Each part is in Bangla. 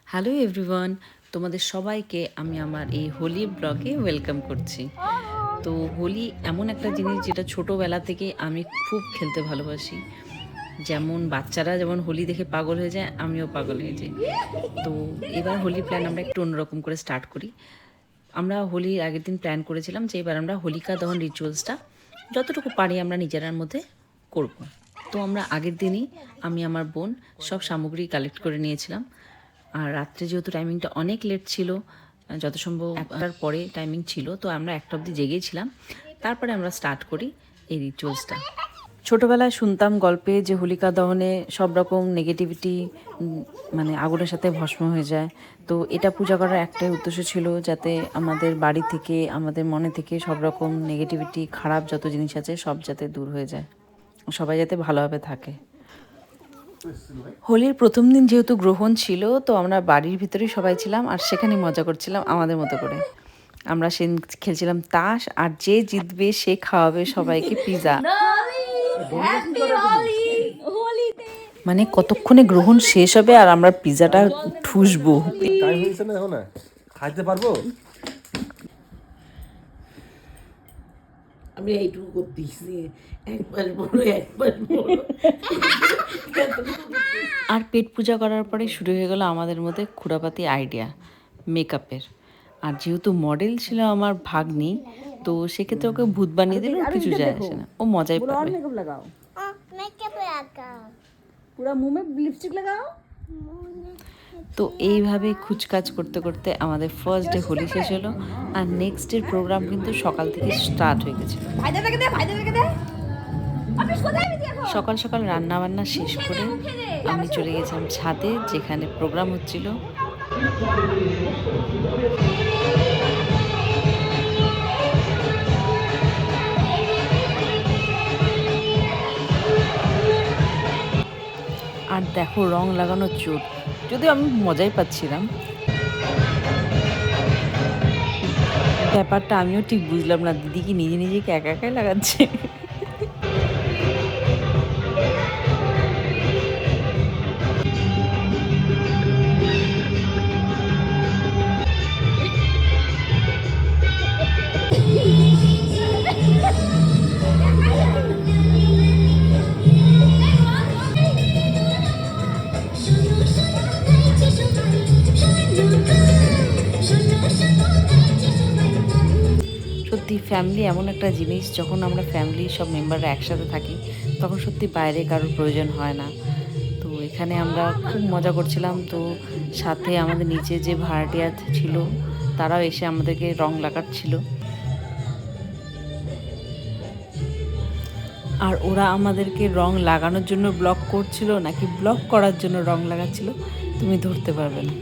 হ্যালো এভরিওয়ান, তোমাদের সবাইকে আমি আমার এই হোলি ব্লগে ওয়েলকাম করছি। তো হোলি এমন একটা জিনিস যেটা ছোটোবেলা থেকে আমি খুব খেলতে ভালোবাসি। যেমন বাচ্চারা যেমন হোলি দেখে পাগল হয়ে যায়, আমিও পাগল হয়ে যাই। তো এবার হোলি প্ল্যান আমরা একটু অন্যরকম করে স্টার্ট করি। আমরা হোলির আগের দিন প্ল্যান করেছিলাম যে এবার আমরা হোলিকা দহন রিচুয়ালসটা যতটুকু পারি আমরা নিজেরার মধ্যে করব। তো আমরা আগের দিনই আমি আমার বোন সব সামগ্রী কালেক্ট করে নিয়েছিলাম। আর রাত্রে যেহেতু টাইমিংটা অনেক লেট ছিল, যত সম্ভব 1টার পরে টাইমিং ছিল, তো আমরা 1টা অবধি জেগেছিলাম। তারপরে আমরা স্টার্ট করি এই রিচুয়ালসটা। ছোটোবেলায় শুনতাম গল্পে যে হোলিকা দহনে সব রকম নেগেটিভিটি মানে আগুনের সাথে ভস্ম হয়ে যায়। তো এটা পূজা করার একটাই উদ্দেশ্য ছিল, যাতে আমাদের বাড়ি থেকে আমাদের মনে থেকে সব রকম নেগেটিভিটি, খারাপ যত জিনিস আছে সব যাতে দূর হয়ে যায়, সবাই যাতে ভালোভাবে থাকে। হোলির প্রথম দিন যেহেতু গ্রহণ ছিল, তো আমরা বাড়ির ভিতরেই সবাই ছিলাম আর সেখানে মজা করছিলাম আমাদের মতো করে। আমরা সে খেলছিলাম তাস, আর যে জিতবে সে খাওয়াবে সবাইকে পিৎজা। মানে কতক্ষণে গ্রহণ শেষ হবে আর আমরা পিৎজাটা ঠুসবো। টাইম হয়েছে না এখন, খাইতে পারবো? আমি এইটুকু করতেছি, একবার বড় একবার বড়। আর পেট পূজা করার পরে শুরু হয়ে গেল আমাদের মধ্যে খুঁড়াপাতি আইডিয়া মেকআপের। আর যেহেতু মডেল ছিল আমার ভাগ্নি, তো সেক্ষেত্রে ওকে ভূত বানিয়ে দিল, কিছু যায় আসে না, ও মজাই পাবে। मेकअप लगाओ, मेकअप लगाओ, पूरा मुंह में लिपस्टिक लगाओ। তো এইভাবে খুচকাজ করতে করতে আমাদের ফার্স্ট ডে হোলি শেষ হলো। আর নেক্সট ডের প্রোগ্রাম কিন্তু সকাল থেকে স্টার্ট হয়ে গেছিলো। भाईदा लगे दे, भाईदा लगे दे। अब इसको दे भी देखो। সকাল সকাল রান্না বান্না শেষ করে আমি চলে গেছিলাম ছাদে, যেখানে প্রোগ্রাম হচ্ছিল। আর দেখো রং লাগানোর চোট, যদিও আমি মজাই পাচ্ছিলাম। ব্যাপারটা আমিও ঠিক বুঝলাম না, দিদি কি নিজে নিজেকে একা একাই লাগাচ্ছে। সত্যি ফ্যামিলি এমন একটা জিনিস, যখন আমরা ফ্যামিলির সব মেম্বাররা একসাথে থাকি তখন সত্যি বাইরে কারোর প্রয়োজন হয় না। তো এখানে আমরা খুব মজা করছিলাম। তো সাথে আমাদের নিচে যে ভাড়াটিয়া ছিল তারাও এসে আমাদেরকে রং লাগাচ্ছিল। আর ওরা আমাদেরকে রং লাগানোর জন্য ব্লক করছিল নাকি ব্লক করার জন্য রং লাগাচ্ছিল তুমি ধরতে পারবে না।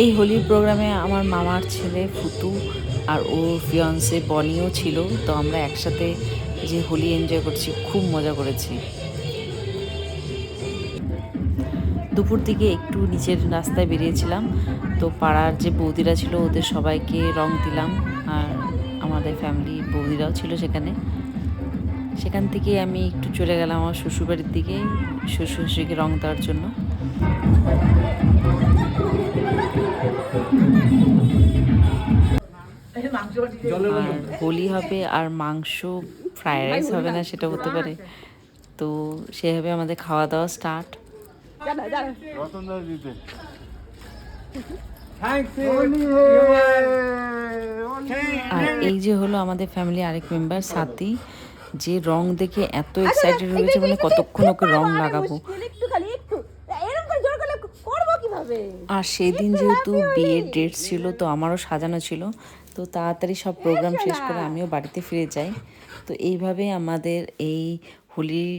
এই হোলির প্রোগ্রামে আমার মামার ছেলে ফুতু আর ওর ফিয়ান্সে বনিও ছিল। তো আমরা একসাথে যে হোলি এনজয় করছি, খুব মজা করেছি। দুপুর দিকে একটু নিচের রাস্তায় বেরিয়েছিলাম, তো পাড়ার যে বৌদিরা ছিল ওদের সবাইকে রং দিলাম। আর আমাদের ফ্যামিলি বৌদিরাও ছিল সেখানে। সেখান থেকে আমি একটু চলে গেলাম আমার শ্বশুরবাড়ির দিকে, শ্বশুর শাশুড়িকে রং দেওয়ার জন্য। আর হোলি হবে আর মাংস, ফ্রায়েড রাইস হবে না সেটা হতে পারে। তো সেভাবে আমাদের খাওয়া দাওয়া স্টার্ট। আর এই যে হলো আমাদের ফ্যামিলি আরেক মেম্বার সাথী, যে রং দেখে এত এক্সাইটেড হয়েছে, মানে কতক্ষণ ওকে রং লাগাবো। আর সেই দিন যেহেতু বিয়ের ডেট ছিল, তো আমারও সাজানো ছিল, তো তাড়াতাড়ি সব প্রোগ্রাম শেষ করে আমিও বাড়িতে ফিরে যাই। তো এইভাবে আমাদের এই হোলির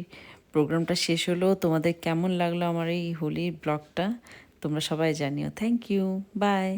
প্রোগ্রামটা শেষ হলো। তোমাদের কেমন লাগলো আমার এই হোলির ব্লগটা তোমরা সবাই জানিও। Thank you, by.